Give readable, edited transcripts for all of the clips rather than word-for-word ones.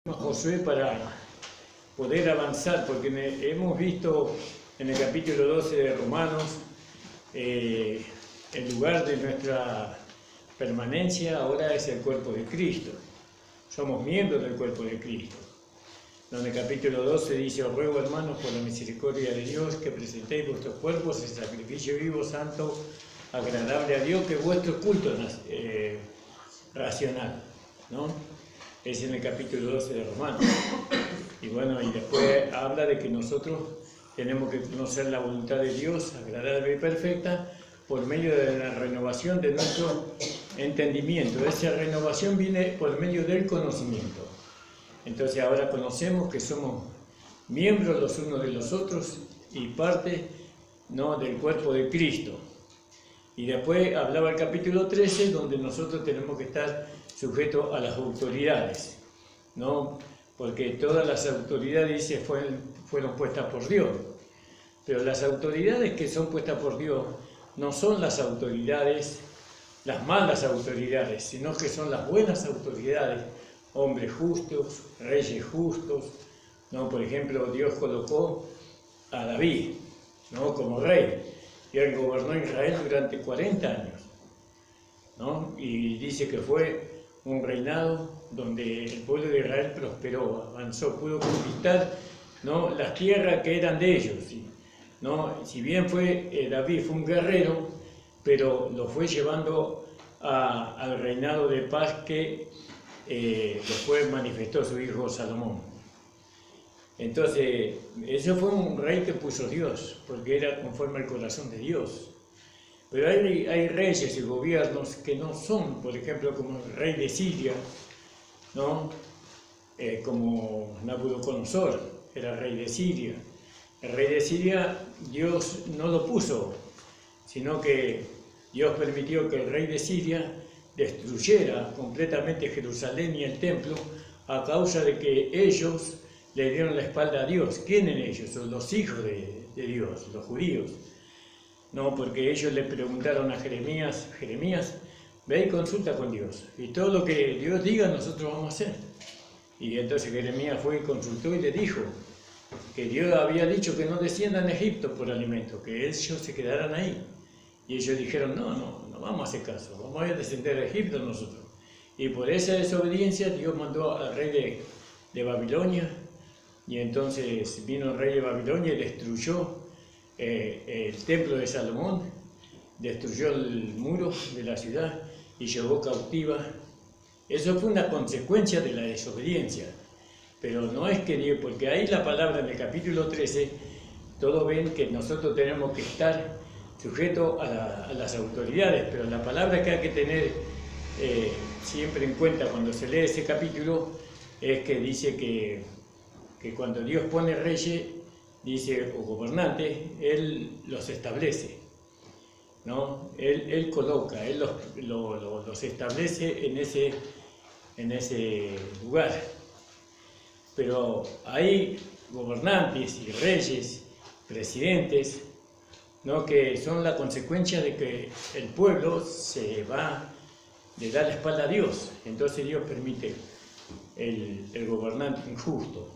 Josué para poder avanzar, porque hemos visto en el capítulo 12 de Romanos el lugar de nuestra permanencia ahora es el cuerpo de Cristo. Somos miembros del cuerpo de Cristo. Donde el capítulo 12 dice: os ruego, hermanos, por la misericordia de Dios, que presentéis vuestros cuerpos en sacrificio vivo, santo, agradable a Dios, que es vuestro culto racional, ¿no? Es en el capítulo 12 de Romanos. Y bueno, y después habla de que nosotros tenemos que conocer la voluntad de Dios, agradable y perfecta, por medio de la renovación de nuestro entendimiento. Esa renovación viene por medio del conocimiento. Entonces ahora conocemos que somos miembros los unos de los otros y parte, ¿no?, del cuerpo de Cristo. Y después hablaba el capítulo 13, donde nosotros tenemos que estar sujetos a las autoridades, ¿no? Porque todas las autoridades, dice, fueron puestas por Dios. Pero las autoridades que son puestas por Dios no son las autoridades, las malas autoridades, sino que son las buenas autoridades, hombres justos, reyes justos, ¿no? Por ejemplo, Dios colocó a David, ¿no?, como rey, y él gobernó Israel durante 40 años, ¿no? Y dice que fue un reinado donde el pueblo de Israel prosperó, avanzó, pudo conquistar, ¿no?, las tierras que eran de ellos, ¿no? Si bien David fue un guerrero, pero lo fue llevando al reinado de paz que después manifestó su hijo Salomón. Entonces, ese fue un rey que puso Dios, porque era conforme al corazón de Dios. Pero hay reyes y gobiernos que no son, por ejemplo, como el rey de Siria, ¿no? Como Nabucodonosor, era rey de Siria. El rey de Siria, Dios no lo puso, sino que Dios permitió que el rey de Siria destruyera completamente Jerusalén y el templo a causa de que ellos le dieron la espalda a Dios. ¿Quiénes ellos? Son los hijos de Dios, los judíos. No, porque ellos le preguntaron a Jeremías, ve y consulta con Dios, y todo lo que Dios diga nosotros vamos a hacer. Y entonces Jeremías fue y consultó y le dijo que Dios había dicho que no desciendan a Egipto por alimento, que ellos se quedaran ahí. Y ellos dijeron, no vamos a hacer caso, vamos a descender a Egipto nosotros. Y por esa desobediencia Dios mandó al rey de Babilonia, y entonces vino el rey de Babilonia y destruyó el templo de Salomón, destruyó el muro de la ciudad y llevó cautiva. Eso fue una consecuencia de la desobediencia, pero no es que Dios, porque ahí la palabra en el capítulo 13, todos ven que nosotros tenemos que estar sujetos a las autoridades, pero la palabra que hay que tener siempre en cuenta cuando se lee ese capítulo es que dice que cuando Dios pone reyes, dice, o gobernantes, Él los establece, ¿no? Él coloca, Él los establece en ese lugar. Pero hay gobernantes y reyes, presidentes, ¿no?, que son la consecuencia de que el pueblo le da la espalda a Dios. Entonces Dios permite el gobernante injusto,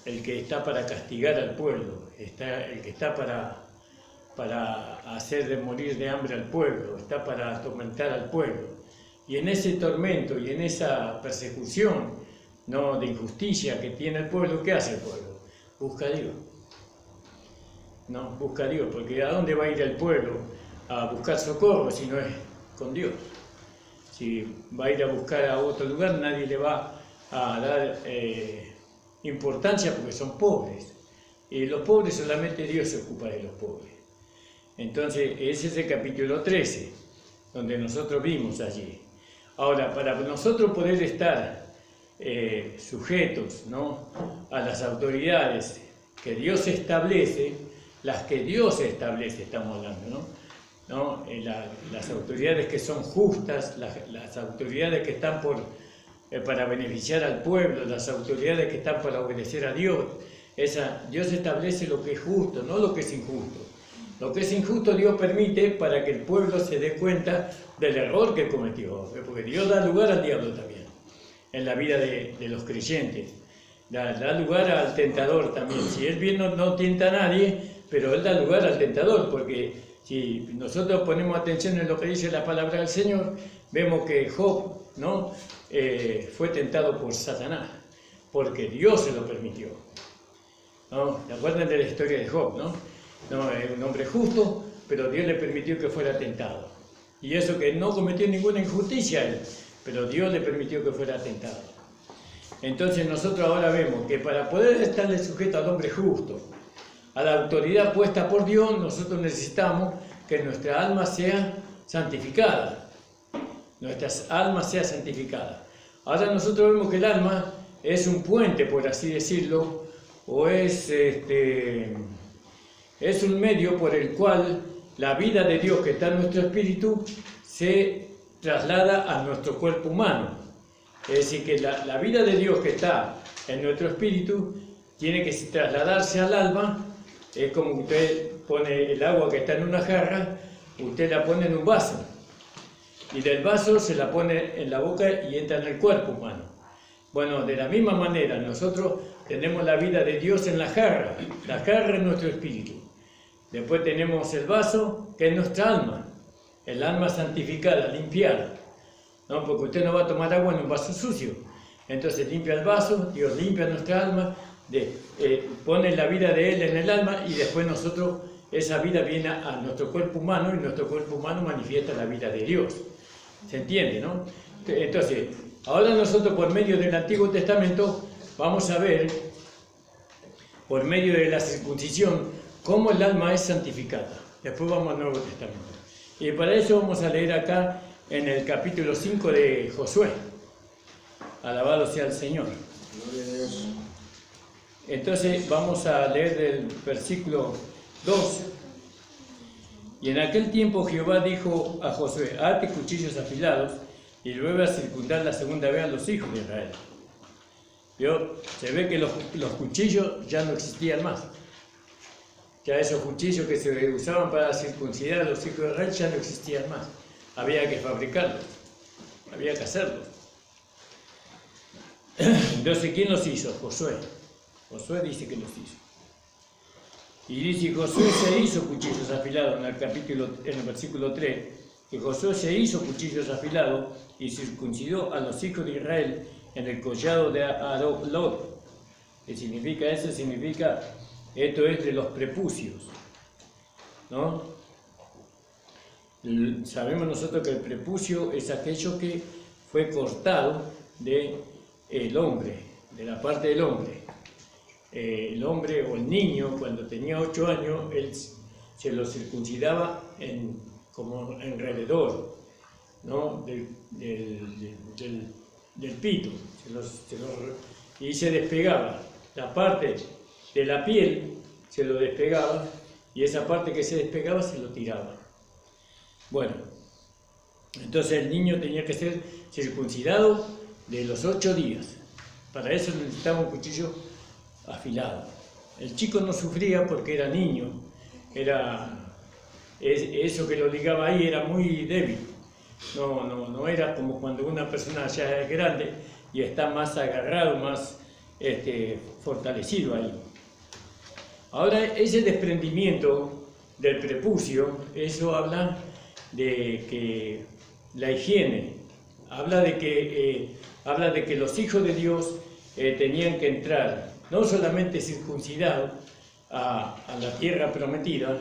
el que está para castigar al pueblo, el que está para hacer de morir de hambre al pueblo, está para atormentar al pueblo. Y en ese tormento y en esa persecución, ¿no?, de injusticia que tiene el pueblo, ¿qué hace el pueblo? Busca a Dios. No, busca a Dios, porque ¿a dónde va a ir el pueblo a buscar socorro si no es con Dios? Si va a ir a buscar a otro lugar, nadie le va a dar importancia porque son pobres. Y los pobres, solamente Dios se ocupa de los pobres. Entonces, ese es el capítulo 13, donde nosotros vimos allí. Ahora, para nosotros poder estar sujetos, ¿no?, a las autoridades que Dios establece, las que Dios establece, estamos hablando, ¿no? Las autoridades que son justas, las autoridades que están para beneficiar al pueblo, las autoridades que están para obedecer a Dios. Dios establece lo que es justo, no lo que es injusto. Lo que es injusto Dios permite para que el pueblo se dé cuenta del error que cometió, porque Dios da lugar al diablo también. en la vida de los creyentes. Da lugar al tentador también. Si él bien no tienta a nadie, pero él da lugar al tentador, porque si nosotros ponemos atención en lo que dice la palabra del Señor, vemos que Job, ¿no? Fue tentado por Satanás, porque Dios se lo permitió, ¿no? ¿Se acuerdan de la historia de Job, no? No, es un hombre justo, pero Dios le permitió que fuera tentado. Y eso que no cometió ninguna injusticia él, pero Dios le permitió que fuera tentado. Entonces nosotros ahora vemos que para poder estarle sujeto al hombre justo, a la autoridad puesta por Dios, nosotros necesitamos que nuestra alma sea santificada. Nuestras almas sean santificadas. Ahora nosotros vemos que el alma es un puente, por así decirlo, o es un medio por el cual la vida de Dios que está en nuestro espíritu se traslada a nuestro cuerpo humano. Es decir, que la vida de Dios que está en nuestro espíritu tiene que trasladarse al alma. Es como usted pone el agua que está en una jarra, usted la pone en un vaso, y del vaso se la pone en la boca y entra en el cuerpo humano. Bueno, de la misma manera, nosotros tenemos la vida de Dios en la jarra es nuestro espíritu. Después tenemos el vaso, que es nuestra alma, el alma santificada, limpiada. ¿No? Porque usted no va a tomar agua en un vaso sucio. Entonces limpia el vaso, Dios limpia nuestra alma, pone la vida de Él en el alma, y después nosotros, esa vida viene a nuestro cuerpo humano, y nuestro cuerpo humano manifiesta la vida de Dios. ¿Se entiende, no? Entonces, ahora nosotros por medio del Antiguo Testamento vamos a ver, por medio de la circuncisión, cómo el alma es santificada. Después vamos al Nuevo Testamento. Y para eso vamos a leer acá en el capítulo 5 de Josué. Alabado sea el Señor. Gloria a Dios. Entonces vamos a leer del versículo 2. Y en aquel tiempo Jehová dijo a Josué: hazte cuchillos afilados y luego a circundar la segunda vez a los hijos de Israel. ¿Vio? Se ve que los cuchillos ya no existían más. Ya esos cuchillos que se usaban para circuncidar a los hijos de Israel ya no existían más. Había que fabricarlos, había que hacerlos. Entonces, ¿quién los hizo? Josué. Josué dice que los hizo. Y dice: Josué se hizo cuchillos afilados, en el versículo 3, que Josué se hizo cuchillos afilados y circuncidó a los hijos de Israel en el collado de Aarón. ¿Qué significa eso? Significa, esto es de los prepucios, ¿no? Sabemos nosotros que el prepucio es aquello que fue cortado del hombre, de la parte del hombre. El hombre o el niño, cuando tenía 8 años, él se lo circuncidaba como alrededor, ¿no? del pito, y se despegaba. La parte de la piel se lo despegaba, y esa parte que se despegaba se lo tiraba. Bueno, entonces el niño tenía que ser circuncidado de los 8 días. Para eso necesitaba un cuchillo afilado. El chico no sufría porque era niño, eso que lo ligaba ahí era muy débil. No era como cuando una persona ya es grande y está más agarrado, más fortalecido ahí. Ahora, ese desprendimiento del prepucio, eso habla de que la higiene, habla de que los hijos de Dios tenían que entrar no solamente circuncidados a la tierra prometida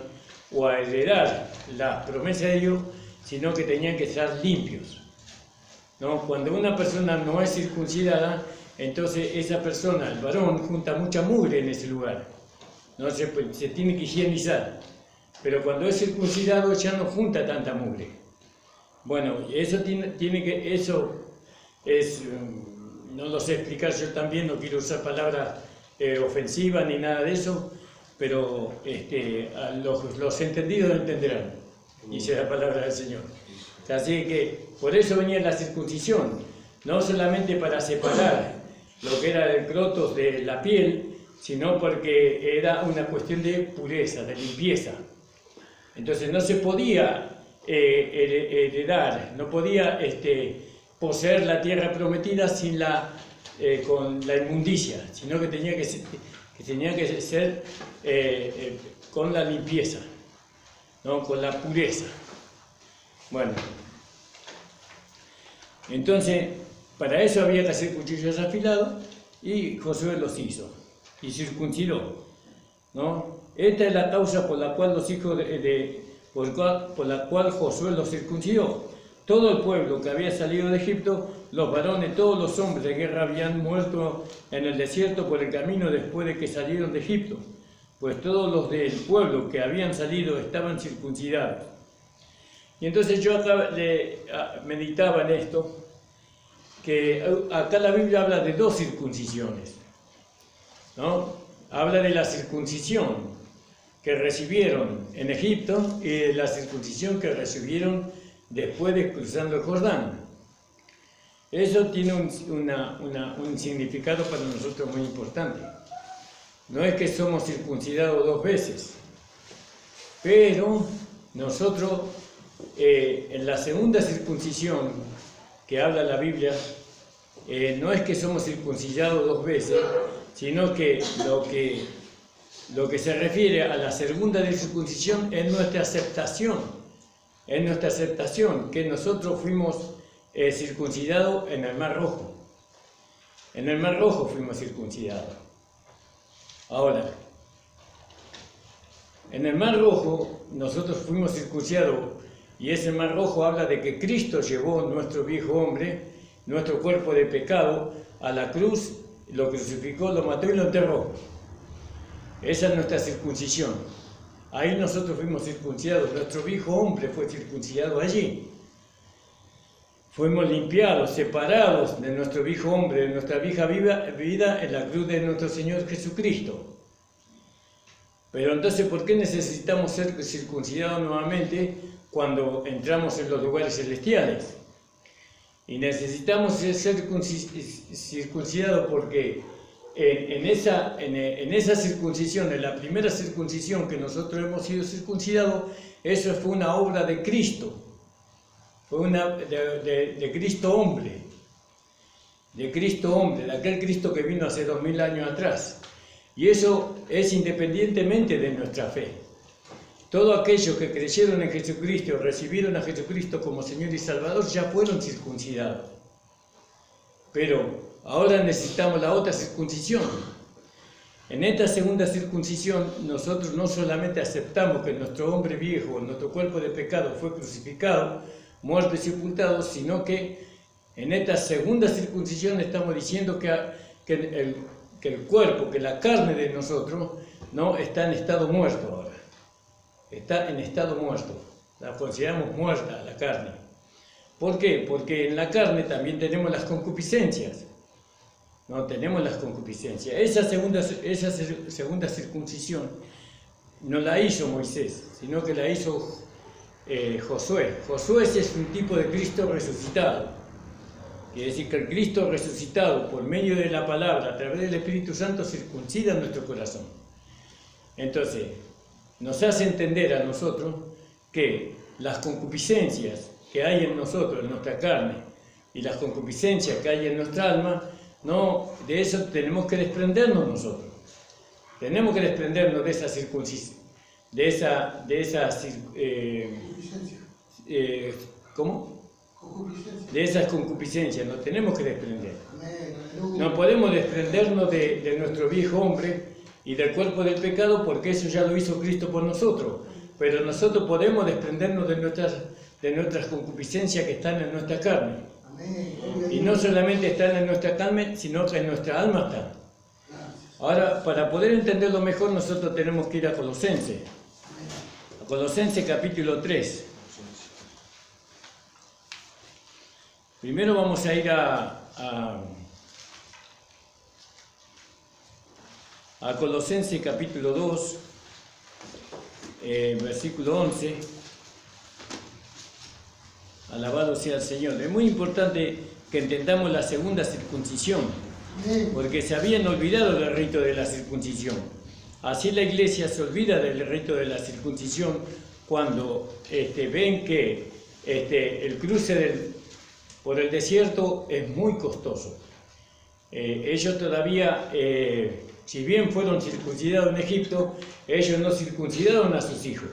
o a heredar la promesa de Dios, sino que tenían que estar limpios, ¿no? Cuando una persona no es circuncidada, entonces esa persona, el varón, junta mucha mugre en ese lugar, ¿no? Se tiene que higienizar. Pero cuando es circuncidado ya no junta tanta mugre. Bueno, eso no lo sé explicar yo también, no quiero usar palabras ofensivas ni nada de eso, pero los entendidos entenderán, dice la palabra del Señor. Así que por eso venía la circuncisión, no solamente para separar lo que era el crotos de la piel, sino porque era una cuestión de pureza, de limpieza. Entonces no se podía heredar, no podía poseer la tierra prometida con la inmundicia, sino que tenía que ser con la limpieza, ¿no? Con la pureza. Bueno, entonces, para eso había que hacer cuchillos afilados y Josué los hizo y circuncidó, ¿no? Esta es la causa por la cual los hijos por la cual Josué los circuncidó. Todo el pueblo que había salido de Egipto, los varones, todos los hombres de guerra habían muerto en el desierto por el camino después de que salieron de Egipto, pues todos los del pueblo que habían salido estaban circuncidados. Y entonces yo acá meditaba en esto, que acá la Biblia habla de dos circuncisiones, ¿no? Habla de la circuncisión que recibieron en Egipto y de la circuncisión que recibieron después de cruzando el Jordán. Eso tiene un significado para nosotros muy importante. No es que somos circuncidados dos veces, pero nosotros en la segunda circuncisión que habla la Biblia, no es que somos circuncidados dos veces, sino que lo que se refiere a la segunda circuncisión es nuestra aceptación. Es nuestra aceptación que nosotros fuimos circuncidados en el Mar Rojo. En el Mar Rojo fuimos circuncidados. Ahora, en el Mar Rojo nosotros fuimos circuncidados y ese Mar Rojo habla de que Cristo llevó nuestro viejo hombre, nuestro cuerpo de pecado, a la cruz, lo crucificó, lo mató y lo enterró. Esa es nuestra circuncisión. Ahí nosotros fuimos circuncidados, nuestro viejo hombre fue circuncidado allí. Fuimos limpiados, separados de nuestro viejo hombre, de nuestra vieja vida en la cruz de nuestro Señor Jesucristo. Pero entonces, ¿por qué necesitamos ser circuncidados nuevamente cuando entramos en los lugares celestiales? Y necesitamos ser circuncidados porque en esa circuncisión, en la primera circuncisión que nosotros hemos sido circuncidados, eso fue una obra de Cristo, fue de Cristo hombre, de aquel Cristo que vino hace 2000 años atrás. Y eso es independientemente de nuestra fe. Todos aquellos que creyeron en Jesucristo, recibieron a Jesucristo como Señor y Salvador, ya fueron circuncidados. Pero ahora necesitamos la otra circuncisión. En esta segunda circuncisión, nosotros no solamente aceptamos que nuestro hombre viejo, nuestro cuerpo de pecado fue crucificado, muerto y sepultado, sino que en esta segunda circuncisión estamos diciendo que el cuerpo, que la carne de nosotros, no está en estado muerto ahora. Está en estado muerto. La consideramos muerta, la carne. ¿Por qué? Porque en la carne también tenemos las concupiscencias. No tenemos las concupiscencias. Esa segunda circuncisión no la hizo Moisés, sino que la hizo Josué. Josué es un tipo de Cristo resucitado. Quiere decir que el Cristo resucitado por medio de la palabra, a través del Espíritu Santo, circuncida nuestro corazón. Entonces, nos hace entender a nosotros que las concupiscencias que hay en nosotros, en nuestra carne, y las concupiscencias que hay en nuestra alma, no, de eso tenemos que desprendernos nosotros. Tenemos que desprendernos de esa circuncisión, ¿cómo? De esas concupiscencias, nos tenemos que desprender. No podemos desprendernos de nuestro viejo hombre y del cuerpo del pecado, porque eso ya lo hizo Cristo por nosotros. Pero nosotros podemos desprendernos de nuestras concupiscencias que están en nuestra carne. Y no solamente están en nuestra carne, sino que en nuestra alma están. Ahora, para poder entenderlo mejor, nosotros tenemos que ir a Colosenses. A Colosenses capítulo 3. Primero vamos a ir a Colosenses capítulo 2, versículo 11. Alabado sea el Señor. Es muy importante que entendamos la segunda circuncisión, porque se habían olvidado del rito de la circuncisión. Así la iglesia se olvida del rito de la circuncisión cuando ven que el cruce por el desierto es muy costoso. Ellos todavía, si bien fueron circuncidados en Egipto, ellos no circuncidaron a sus hijos.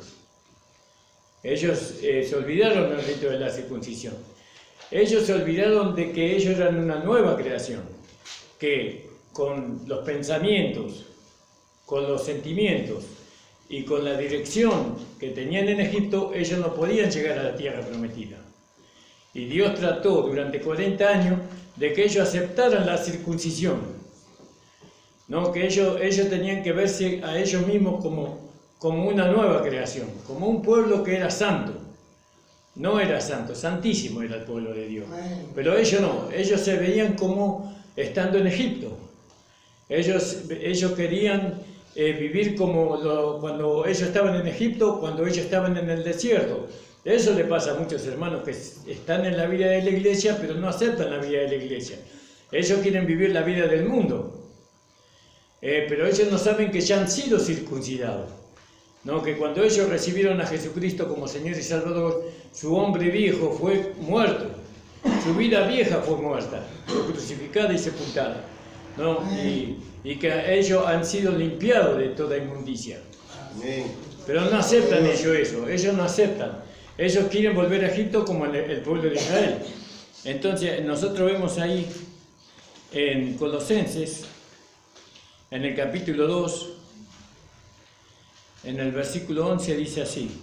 Ellos se olvidaron del rito de la circuncisión. Ellos se olvidaron de que ellos eran una nueva creación, que con los pensamientos, con los sentimientos y con la dirección que tenían en Egipto, ellos no podían llegar a la tierra prometida. Y Dios trató durante 40 años de que ellos aceptaran la circuncisión, ¿no? Que ellos tenían que verse a ellos mismos como una nueva creación, como un pueblo que era santo. No era santo, santísimo era el pueblo de Dios. Pero ellos no, ellos se veían como estando en Egipto. Ellos querían vivir como cuando ellos estaban en Egipto, cuando ellos estaban en el desierto. Eso le pasa a muchos hermanos que están en la vida de la iglesia, pero no aceptan la vida de la iglesia. Ellos quieren vivir la vida del mundo. Pero ellos no saben que ya han sido circuncidados. ¿No? Que cuando ellos recibieron a Jesucristo como Señor y Salvador, su hombre viejo fue muerto, su vida vieja fue muerta, fue crucificada y sepultada, ¿no? Y que ellos han sido limpiados de toda inmundicia. Pero no aceptan ellos no aceptan. Ellos quieren volver a Egipto como el pueblo de Israel. Entonces nosotros vemos ahí en Colosenses, en el capítulo 2, en el versículo 11 dice así: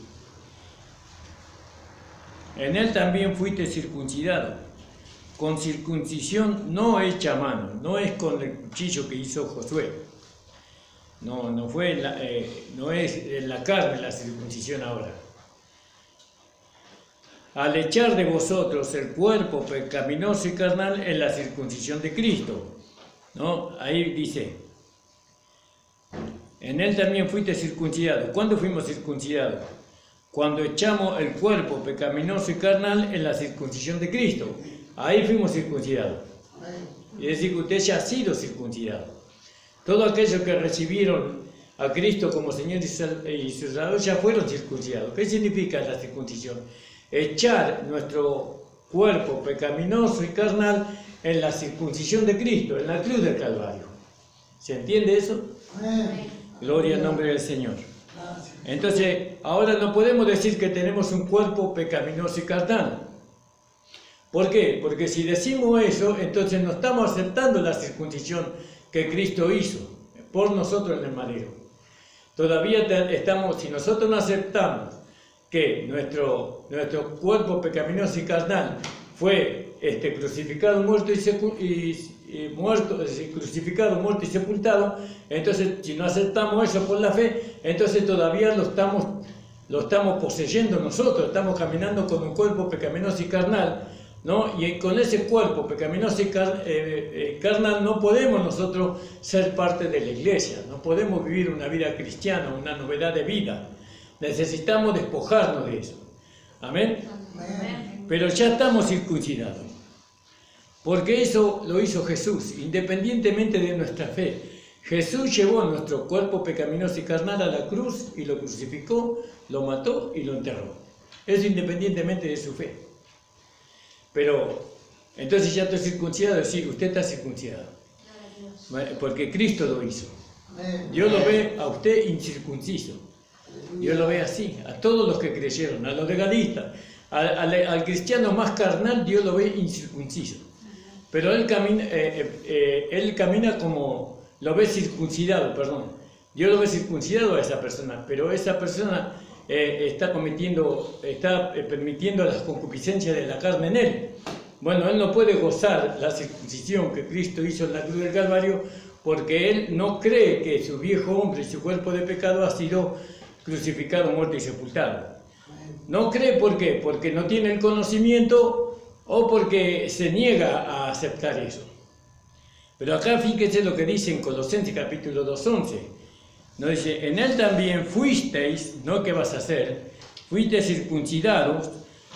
en él también fuiste circuncidado, con circuncisión no hecha a mano, no es con el cuchillo que hizo Josué, no es en la carne la circuncisión ahora. Al echar de vosotros el cuerpo pecaminoso y carnal en la circuncisión de Cristo, ¿no? Ahí dice: en él también fuiste circuncidado. ¿Cuándo fuimos circuncidados? Cuando echamos el cuerpo pecaminoso y carnal en la circuncisión de Cristo. Ahí fuimos circuncidados. Es decir, que usted ya ha sido circuncidado. Todos aquellos que recibieron a Cristo como Señor y Salvador ya fueron circuncidados. ¿Qué significa la circuncisión? Echar nuestro cuerpo pecaminoso y carnal en la circuncisión de Cristo, en la cruz del Calvario. ¿Se entiende eso? Gloria al nombre del Señor. Entonces, ahora no podemos decir que tenemos un cuerpo pecaminoso y carnal. ¿Por qué? Porque si decimos eso, entonces no estamos aceptando la circuncisión que Cristo hizo por nosotros en el madero. Todavía estamos, si nosotros no aceptamos que nuestro cuerpo pecaminoso y carnal fue crucificado, muerto crucificado, muerto y sepultado, entonces si no aceptamos eso por la fe, entonces todavía lo estamos poseyendo nosotros, estamos caminando con un cuerpo pecaminoso y carnal, ¿no? Y con ese cuerpo pecaminoso y carnal no podemos nosotros ser parte de la iglesia, no podemos vivir una vida cristiana, una novedad de vida. Necesitamos despojarnos de eso. Amén. Pero ya estamos circuncidados. Porque eso lo hizo Jesús, independientemente de nuestra fe. Jesús llevó nuestro cuerpo pecaminoso y carnal a la cruz y lo crucificó, lo mató y lo enterró. Eso independientemente de su fe. Pero, entonces ya estoy circuncidado, sí, usted está circuncidado. Porque Cristo lo hizo. Dios lo ve a usted incircunciso. Dios lo ve así, a todos los que creyeron, a los legalistas, al cristiano más carnal, Dios lo ve incircunciso. Pero él camina como, lo ve circuncidado, perdón. Dios lo ve circuncidado a esa persona, pero esa persona está permitiendo las concupiscencias de la carne en él. Bueno, él no puede gozar la circuncisión que Cristo hizo en la cruz del Calvario porque él no cree que su viejo hombre y su cuerpo de pecado ha sido crucificado, muerto y sepultado. No cree, ¿por qué? Porque no tiene el conocimiento o porque se niega a aceptar eso. Pero acá fíjense lo que dice en Colosenses capítulo 2:11. Nos dice: en él también fuisteis, ¿no? ¿Qué vas a hacer? Fuisteis circuncidados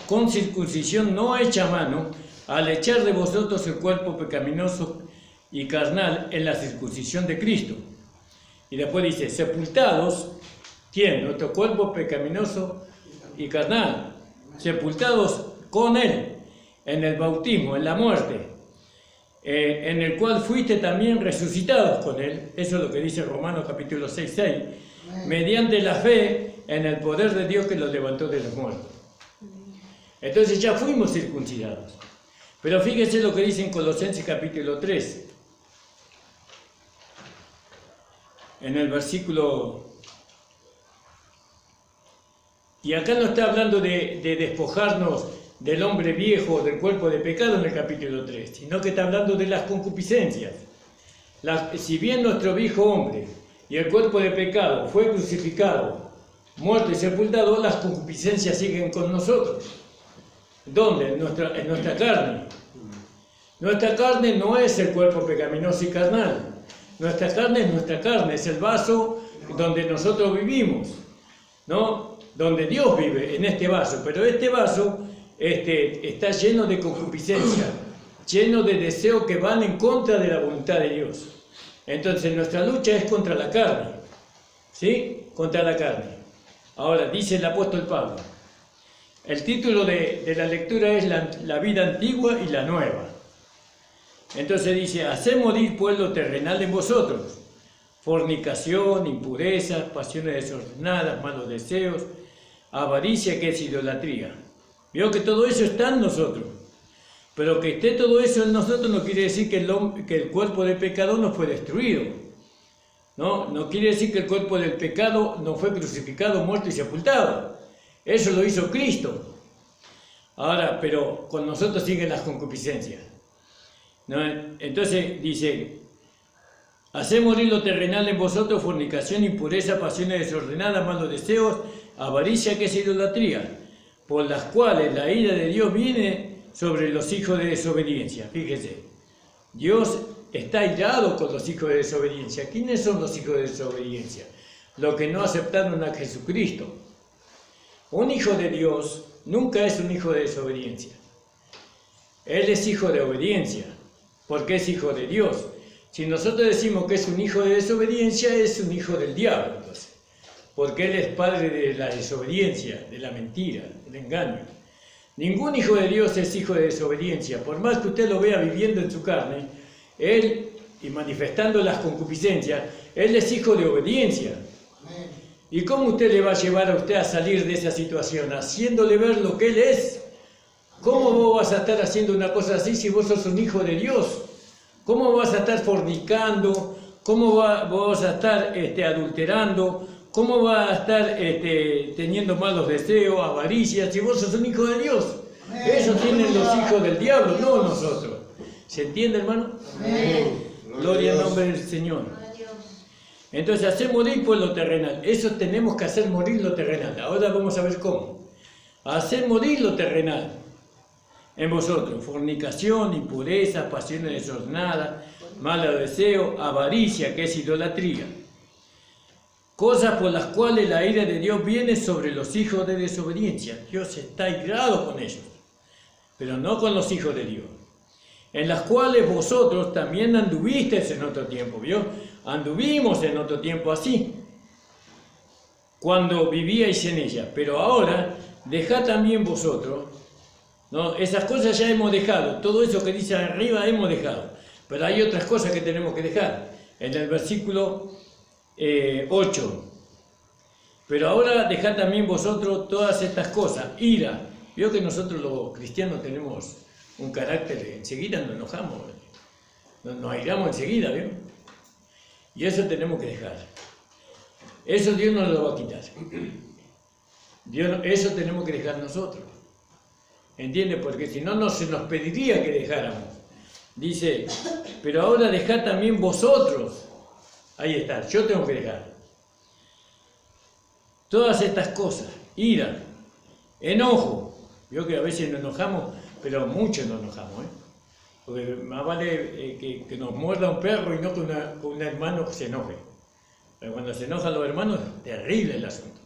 con circuncisión no hecha a mano, al echar de vosotros el cuerpo pecaminoso y carnal en la circuncisión de Cristo. Y después dice: sepultados, ¿quién? Nuestro cuerpo pecaminoso y carnal, sepultados con él en el bautismo, en la muerte, en el cual fuiste también resucitados con Él, eso es lo que dice Romanos capítulo 6, mediante la fe en el poder de Dios que los levantó de los muertos. Entonces ya fuimos circuncidados. Pero fíjense lo que dice en Colosenses capítulo 3, en el versículo... Y acá no está hablando de despojarnos del hombre viejo, del cuerpo de pecado en el capítulo 3, sino que está hablando de las concupiscencias. Si bien nuestro viejo hombre y el cuerpo de pecado fue crucificado, muerto y sepultado, las concupiscencias siguen con nosotros. ¿Dónde? En nuestra carne. Nuestra carne no es el cuerpo pecaminoso y carnal. Nuestra carne es nuestra carne, es el vaso donde nosotros vivimos, ¿no? Donde Dios vive, en este vaso. Pero este vaso está lleno de concupiscencia, lleno de deseos que van en contra de la voluntad de Dios. Entonces nuestra lucha es contra la carne, ¿sí? Contra la carne. Ahora, dice el apóstol Pablo, el título de la lectura es la vida antigua y la nueva. Entonces dice, haced morir pues lo terrenal en vosotros, fornicación, impurezas, pasiones desordenadas, malos deseos, avaricia, que es idolatría. Veo que todo eso está en nosotros, pero que esté todo eso en nosotros no quiere decir que el cuerpo del pecado no fue destruido. No quiere decir que el cuerpo del pecado no fue crucificado, muerto y sepultado. Eso lo hizo Cristo. Ahora, pero con nosotros siguen las concupiscencias, ¿no? Entonces dice, haced morir lo terrenal en vosotros, fornicación, impureza, pasiones desordenadas, malos deseos, avaricia, que es idolatría, por las cuales la ira de Dios viene sobre los hijos de desobediencia. Fíjese, Dios está airado con los hijos de desobediencia. ¿Quiénes son los hijos de desobediencia? Los que no aceptaron a Jesucristo. Un hijo de Dios nunca es un hijo de desobediencia. Él es hijo de obediencia, porque es hijo de Dios. Si nosotros decimos que es un hijo de desobediencia, es un hijo del diablo, entonces. Porque él es padre de la desobediencia, de la mentira, del engaño. Ningún hijo de Dios es hijo de desobediencia. Por más que usted lo vea viviendo en su carne, él, y manifestando las concupiscencias, él es hijo de obediencia. ¿Y cómo usted le va a llevar a usted a salir de esa situación? Haciéndole ver lo que él es. ¿Cómo vos vas a estar haciendo una cosa así si vos sos un hijo de Dios? ¿Cómo vas a estar fornicando? ¿Cómo vas a estar adulterando? ¿Cómo vas a estar teniendo malos deseos, avaricias, si vos sos un hijo de Dios? Eso tienen los hijos del diablo, no nosotros. ¿Se entiende, hermano? Amén. Gloria al nombre del Señor. Entonces, hacer morir por lo terrenal. Eso tenemos que hacer morir lo terrenal. Ahora vamos a ver cómo. Hacer morir lo terrenal en vosotros. Fornicación, impureza, pasiones desordenadas, malos deseos, avaricia, que es idolatría. Cosas por las cuales la ira de Dios viene sobre los hijos de desobediencia. Dios está airado con ellos, pero no con los hijos de Dios. En las cuales vosotros también anduvisteis en otro tiempo, ¿vio? Anduvimos en otro tiempo así, cuando vivíais en ella. Pero ahora, dejad también vosotros, ¿no? Esas cosas ya hemos dejado, todo eso que dice arriba hemos dejado. Pero hay otras cosas que tenemos que dejar. En el versículo 8. Pero ahora dejad también vosotros todas estas cosas. Ira. Veo que nosotros los cristianos tenemos un carácter, enseguida nos enojamos, nos airamos enseguida, ¿vio? Y eso tenemos que dejar. Eso Dios no lo va a quitar. Eso tenemos que dejar nosotros. ¿Entiende? Porque si no, no se nos pediría que dejáramos. Dice, pero ahora dejad también vosotros. Ahí está, yo tengo que dejar. Todas estas cosas, ira, enojo. Veo que a veces nos enojamos, pero mucho nos enojamos, ¿eh? Porque más vale que nos muerda un perro y no que un hermano se enoje. Pero cuando se enojan los hermanos, es terrible el asunto.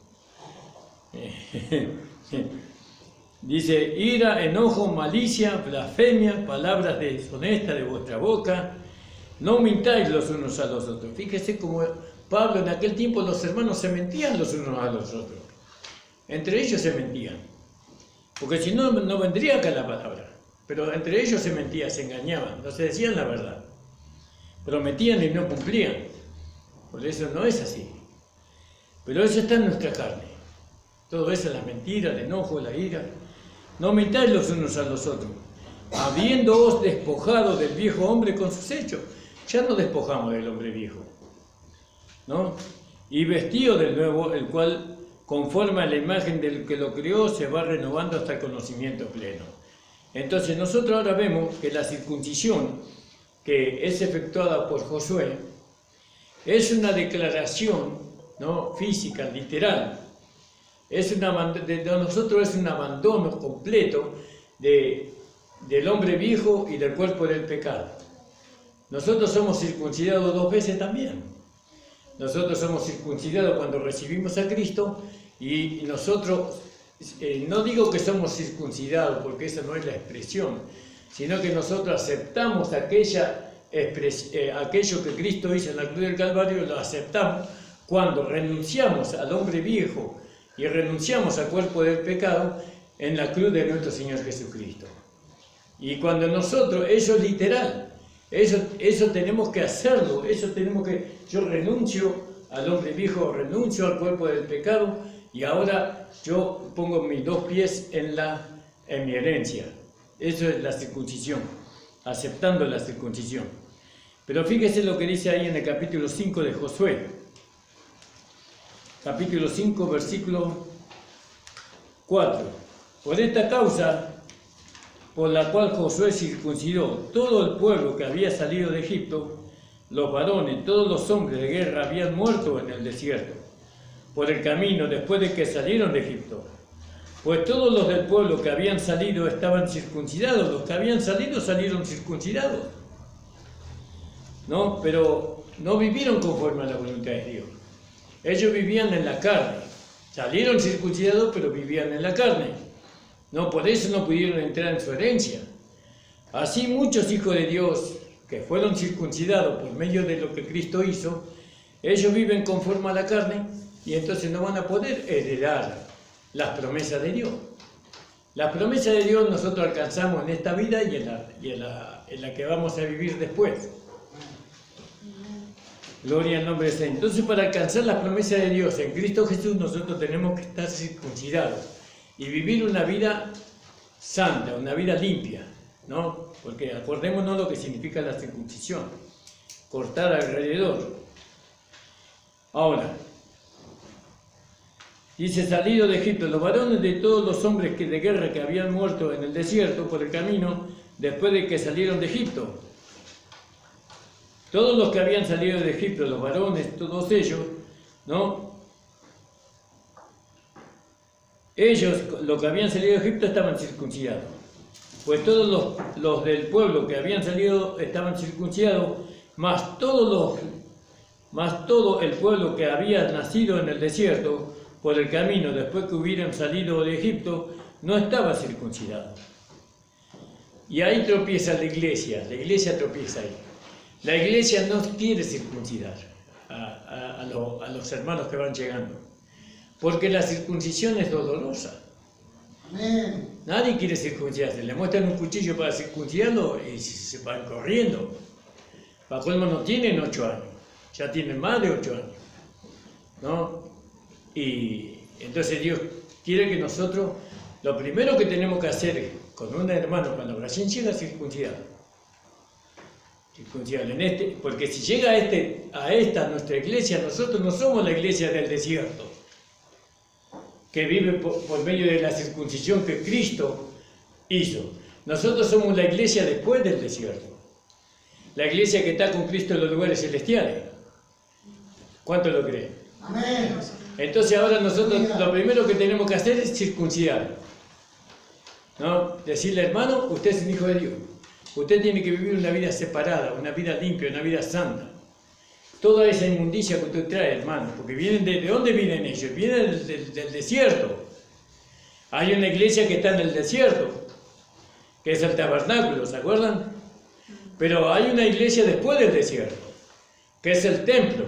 Dice, ira, enojo, malicia, blasfemia, palabras deshonestas de vuestra boca. No mintáis los unos a los otros. Fíjese como Pablo en aquel tiempo los hermanos se mentían los unos a los otros. Entre ellos se mentían. Porque si no, no vendría acá la palabra. pero entre ellos se mentían, se engañaban, no se decían la verdad. Prometían y no cumplían. Por eso no es así. Pero eso está en nuestra carne. Todo eso es la mentira, el enojo, la ira. No mintáis los unos a los otros, habiéndoos despojado del viejo hombre con sus hechos. Ya no despojamos del hombre viejo, ¿no? Y vestido del nuevo, el cual, conforme a la imagen del que lo creó, se va renovando hasta el conocimiento pleno. Entonces nosotros ahora vemos que la circuncisión que es efectuada por Josué es una declaración, ¿no?, física, literal. De nosotros es un abandono completo del hombre viejo y del cuerpo del pecado. Nosotros somos circuncidados 2 veces también. Nosotros somos circuncidados cuando recibimos a Cristo y nosotros, no digo que somos circuncidados porque esa no es la expresión, sino que nosotros aceptamos aquello que Cristo hizo en la cruz del Calvario, lo aceptamos cuando renunciamos al hombre viejo y renunciamos al cuerpo del pecado en la cruz de nuestro Señor Jesucristo. Y cuando nosotros, eso es literal, eso tenemos que hacerlo, yo renuncio al hombre viejo, renuncio al cuerpo del pecado y ahora yo pongo mis 2 pies en mi herencia. Eso es la circuncisión, aceptando la circuncisión. Pero fíjese lo que dice ahí en el capítulo 5 de Josué. Capítulo 5, versículo 4. Por esta causa, por la cual Josué circuncidó todo el pueblo que había salido de Egipto, los varones, todos los hombres de guerra habían muerto en el desierto, por el camino después de que salieron de Egipto. Pues todos los del pueblo que habían salido estaban circuncidados, los que habían salido salieron circuncidados, ¿no? Pero no vivieron conforme a la voluntad de Dios. Ellos vivían en la carne, salieron circuncidados pero vivían en la carne. No, por eso no pudieron entrar en su herencia. Así muchos hijos de Dios que fueron circuncidados por medio de lo que Cristo hizo, ellos viven conforme a la carne y entonces no van a poder heredar las promesas de Dios. Las promesas de Dios nosotros alcanzamos en esta vida y en la que vamos a vivir después. Gloria al nombre de Dios. Entonces, para alcanzar las promesas de Dios en Cristo Jesús, nosotros tenemos que estar circuncidados y vivir una vida santa, una vida limpia, ¿no? Porque acordémonos lo que significa la circuncisión, cortar alrededor. Ahora, dice, salido de Egipto, los varones de todos los hombres de guerra que habían muerto en el desierto por el camino, después de que salieron de Egipto. Todos los que habían salido de Egipto, los varones, todos ellos, ¿no? Ellos, los que habían salido de Egipto, estaban circuncidados. Pues todos los del pueblo que habían salido estaban circuncidados, más todo el pueblo que había nacido en el desierto por el camino, después que hubieran salido de Egipto, no estaba circuncidado. Y ahí tropieza la iglesia tropieza ahí. La iglesia no quiere circuncidar a los hermanos que van llegando, porque la circuncisión es dolorosa. Amén. Nadie quiere circuncidarse, le muestran un cuchillo para circuncidarlo y se van corriendo. Para colmo no tienen 8 años, ya tienen más de 8 años, ¿no? Y entonces Dios quiere que nosotros, lo primero que tenemos que hacer con un hermano cuando recién llega es circuncidarlo. Porque si llega a esta nuestra iglesia, nosotros no somos la iglesia del desierto, que vive por medio de la circuncisión que Cristo hizo. Nosotros somos la iglesia después del desierto, la iglesia que está con Cristo en los lugares celestiales. ¿Cuánto lo creen? Amén. Entonces ahora nosotros lo primero que tenemos que hacer es circuncidar, ¿no? Decirle, hermano, usted es un hijo de Dios. Usted tiene que vivir una vida separada, una vida limpia, una vida santa. Toda esa inmundicia que usted trae, hermano, porque vienen ¿de dónde vienen ellos? Vienen del desierto. Hay una iglesia que está en el desierto, que es el tabernáculo, ¿se acuerdan? Pero hay una iglesia después del desierto, que es el templo.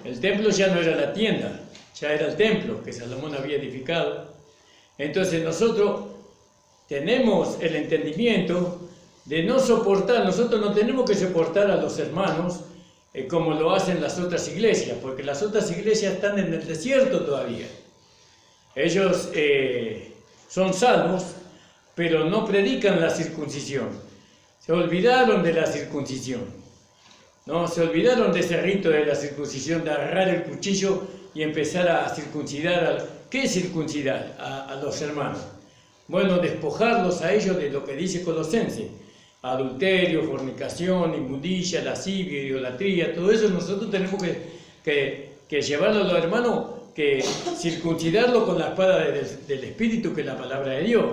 El templo ya no era la tienda, ya era el templo que Salomón había edificado. Entonces nosotros tenemos el entendimiento de no soportar, nosotros no tenemos que soportar a los hermanos como lo hacen las otras iglesias, porque las otras iglesias están en el desierto todavía. Ellos son salvos, pero no predican la circuncisión. Se olvidaron de la circuncisión, ¿no? Se olvidaron de ese rito de la circuncisión, de agarrar el cuchillo y empezar a circuncidar. ¿Qué es circuncidar a los hermanos? Bueno, despojarlos a ellos de lo que dice Colosenses: adulterio, fornicación, inmundicia, lascivia, idolatría. Todo eso nosotros tenemos que llevarlo a los hermanos, que circuncidarlo con la espada del Espíritu, que es la palabra de Dios.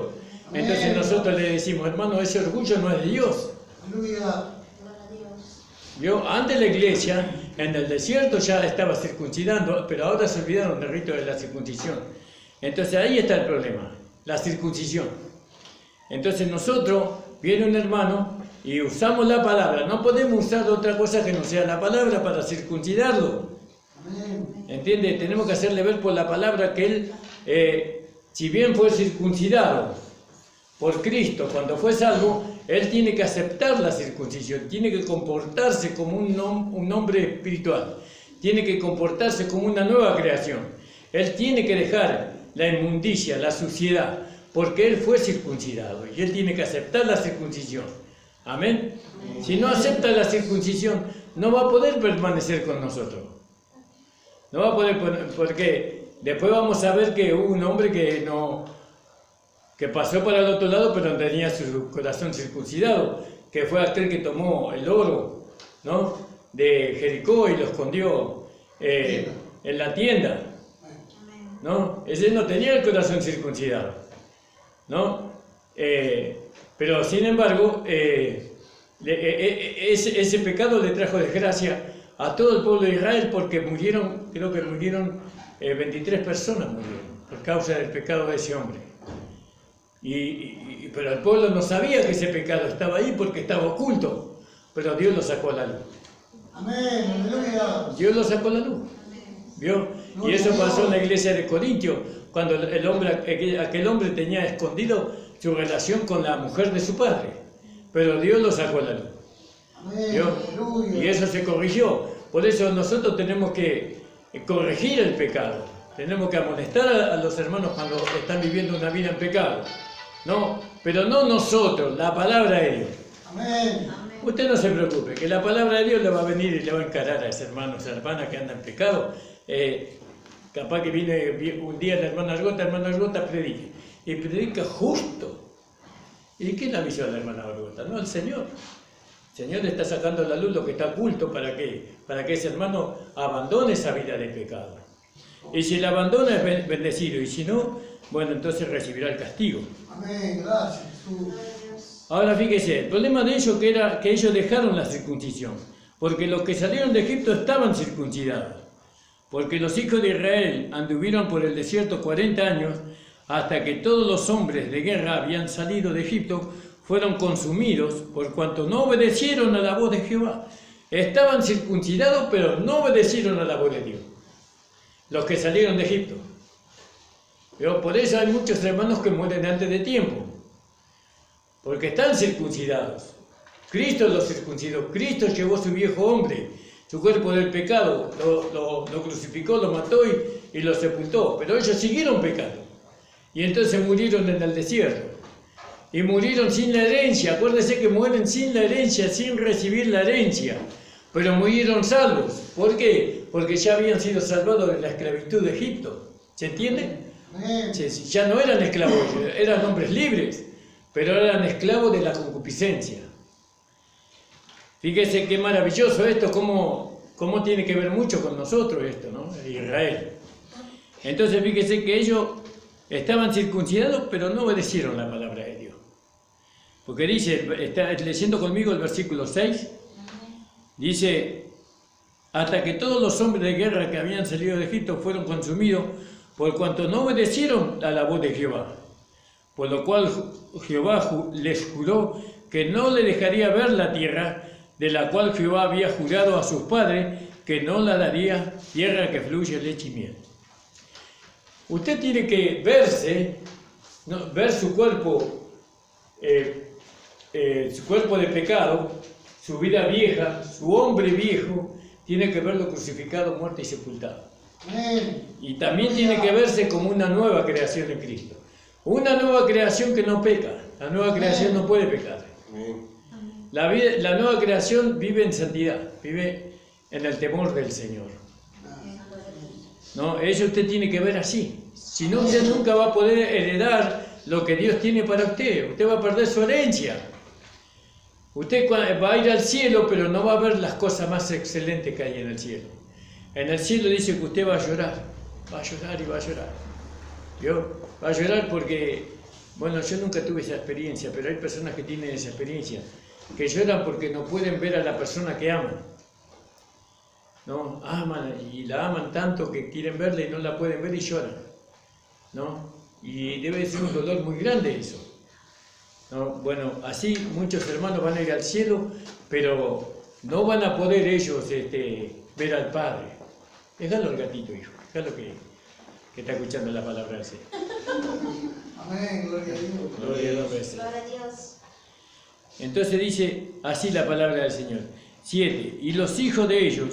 Entonces nosotros le decimos: hermano, ese orgullo no es de Dios. Aleluya. ¿Vio? Antes la iglesia en el desierto ya estaba circuncidando, pero ahora se olvidaron del rito de la circuncisión. Entonces ahí está el problema, la circuncisión. Entonces nosotros, viene un hermano y usamos la palabra, no podemos usar otra cosa que no sea la palabra para circuncidarlo. ¿Entiende? Tenemos que hacerle ver por la palabra que él, si bien fue circuncidado por Cristo cuando fue salvo, él tiene que aceptar la circuncisión, tiene que comportarse como un hombre espiritual, tiene que comportarse como una nueva creación. Él tiene que dejar la inmundicia, la suciedad, porque él fue circuncidado y él tiene que aceptar la circuncisión. Amén. Si no acepta la circuncisión, no va a poder permanecer con nosotros. No va a poder, porque después vamos a ver que hubo un hombre que pasó para el otro lado, pero no tenía su corazón circuncidado, que fue aquel que tomó el oro, ¿no?, de Jericó y lo escondió en la tienda, ¿no? Ese no tenía el corazón circuncidado, ¿no? Pero sin embargo, ese pecado le trajo desgracia a todo el pueblo de Israel, porque murieron, creo que murieron 23 personas murieron por causa del pecado de ese hombre. Pero el pueblo no sabía que ese pecado estaba ahí porque estaba oculto, pero Dios lo sacó a la luz. Amén, aleluya. Dios lo sacó a la luz, ¿vio? Y eso pasó en la iglesia de Corintio, cuando aquel hombre tenía escondido su relación con la mujer de su padre, pero Dios lo sacó a la luz, ¿vio? Y eso se corrigió. Por eso nosotros tenemos que corregir el pecado, tenemos que amonestar a los hermanos cuando están viviendo una vida en pecado. No, pero no nosotros, la palabra de Dios. Amén. Usted no se preocupe, que la palabra de Dios le va a venir y le va a encarar a ese hermano, a esa hermana que anda en pecado. Capaz que viene un día la hermana Argota predique, y predica justo. ¿Y quién avisó a la hermana Argota? No, el Señor. El Señor le está sacando a la luz lo que está oculto para que ese hermano abandone esa vida de pecado. Y si la abandona es bendecido, y si no, bueno, entonces recibirá el castigo. Amén, gracias Jesús. Ahora fíjese, el problema de ellos era que ellos dejaron la circuncisión, porque los que salieron de Egipto estaban circuncidados, porque los hijos de Israel anduvieron por el desierto 40 años, hasta que todos los hombres de guerra habían salido de Egipto, fueron consumidos, por cuanto no obedecieron a la voz de Jehová. Estaban circuncidados, pero no obedecieron a la voz de Dios, los que salieron de Egipto. Pero por eso hay muchos hermanos que mueren antes de tiempo, porque están circuncidados. Cristo los circuncidó, Cristo llevó su viejo hombre, su cuerpo del pecado, lo crucificó, lo mató y lo sepultó, pero ellos siguieron pecando, y entonces murieron en el desierto, y murieron sin la herencia. Acuérdense que mueren sin la herencia, sin recibir la herencia, pero murieron salvos. ¿Por qué? Porque ya habían sido salvados de la esclavitud de Egipto. ¿Se entiende? Ya no eran esclavos, eran hombres libres, pero eran esclavos de la concupiscencia. Fíjese qué maravilloso esto, cómo tiene que ver mucho con nosotros esto, ¿no? Israel. Entonces fíjese que ellos estaban circuncidados, pero no obedecieron la palabra de Dios. Porque dice, está leyendo conmigo el versículo 6, dice: hasta que todos los hombres de guerra que habían salido de Egipto fueron consumidos, por cuanto no obedecieron a la voz de Jehová. Por lo cual Jehová les juró que no le dejaría ver la tierra, de la cual Jehová había jurado a sus padres, que no la daría, tierra que fluye leche y miel. Usted tiene que verse, ¿no?, ver su cuerpo su cuerpo de pecado, su vida vieja, su hombre viejo, tiene que verlo crucificado, muerto y sepultado. Amén. Y también tiene que verse como una nueva creación en Cristo. Una nueva creación que no peca. La nueva creación no puede pecar. La nueva creación vive en santidad, vive en el temor del Señor. ¿No? Eso usted tiene que ver así. Si no, usted nunca va a poder heredar lo que Dios tiene para usted. Usted va a perder su herencia. Usted va a ir al cielo, pero no va a ver las cosas más excelentes que hay en el cielo. En el cielo dice que usted va a llorar y va a llorar. ¿Vio? Va a llorar porque, bueno, yo nunca tuve esa experiencia, pero hay personas que tienen esa experiencia, que lloran porque no pueden ver a la persona que aman. ¿No? Aman y la aman tanto que quieren verla y no la pueden ver y lloran. ¿No? Y debe ser un dolor muy grande eso. ¿No? Bueno, así muchos hermanos van a ir al cielo, pero no van a poder ellos ver al Padre. Déjalo al gatito, hijo, déjalo que está escuchando la palabra del Señor. Amén, gloria a Dios. Gloria a Dios. Gloria a Dios. Entonces dice así la palabra del Señor. 7. Y los hijos de ellos,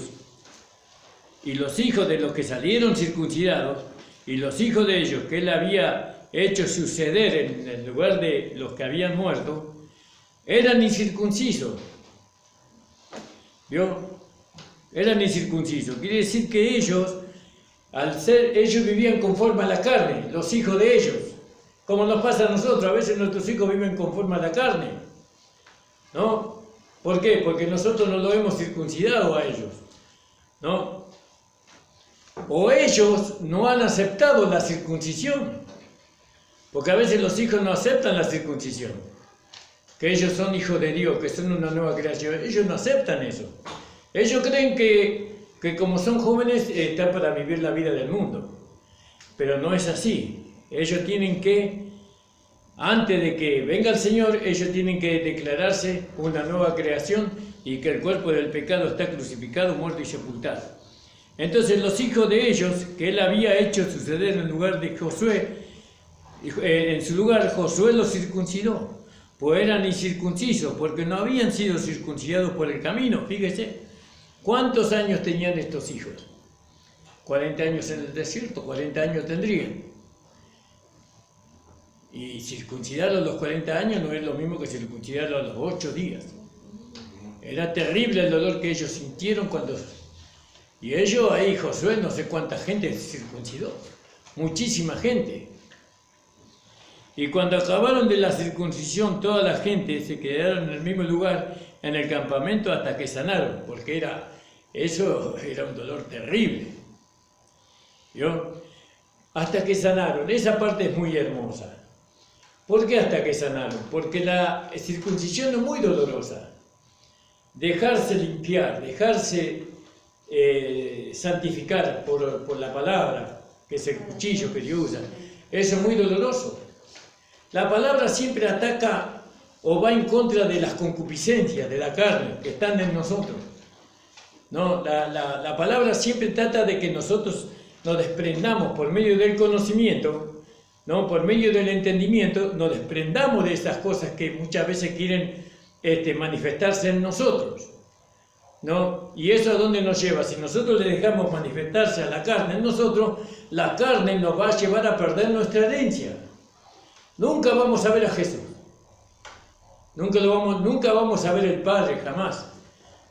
y los hijos de los que salieron circuncidados, y los hijos de ellos que él había hecho suceder en el lugar de los que habían muerto, eran incircuncisos. ¿Vio? Eran incircuncisos. Quiere decir que ellos, ellos vivían conforme a la carne, los hijos de ellos. Como nos pasa a nosotros, a veces nuestros hijos viven conforme a la carne. ¿No? ¿Por qué? Porque nosotros no lo hemos circuncidado a ellos. ¿No? O ellos no han aceptado la circuncisión. Porque a veces los hijos no aceptan la circuncisión. Que ellos son hijos de Dios, que son una nueva creación. Ellos no aceptan eso. Ellos creen que como son jóvenes están para vivir la vida del mundo. Pero no es así. Ellos tienen que, antes de que venga el Señor, ellos tienen que declararse una nueva creación y que el cuerpo del pecado está crucificado, muerto y sepultado. Entonces los hijos de ellos, que él había hecho suceder en lugar de Josué, en su lugar Josué los circuncidó, pues eran incircuncisos, porque no habían sido circuncidados por el camino. Fíjese, ¿cuántos años tenían estos hijos? 40 años en el desierto, 40 años tendrían. Y circuncidarlo a los 40 años no es lo mismo que circuncidarlo a los 8 días. Era terrible el dolor que ellos sintieron cuando... Y ellos ahí, Josué, no sé cuánta gente circuncidó. Muchísima gente. Y cuando acabaron de la circuncisión, toda la gente se quedaron en el mismo lugar, en el campamento, hasta que sanaron, porque eso era un dolor terrible. ¿Vio? Hasta que sanaron. Esa parte es muy hermosa. ¿Por qué hasta que sanaron? Porque la circuncisión es muy dolorosa. Dejarse limpiar, dejarse santificar por la palabra, que es el cuchillo que Dios usa, eso es muy doloroso. La palabra siempre ataca o va en contra de las concupiscencias de la carne que están en nosotros. No, la palabra siempre trata de que nosotros nos desprendamos por medio del conocimiento, ¿no? Por medio del entendimiento, nos desprendamos de esas cosas que muchas veces quieren manifestarse en nosotros, ¿no? Y eso a dónde nos lleva. Si nosotros le dejamos manifestarse a la carne en nosotros, la carne nos va a llevar a perder nuestra herencia. Nunca vamos a ver a Jesús. Nunca vamos a ver el Padre, jamás.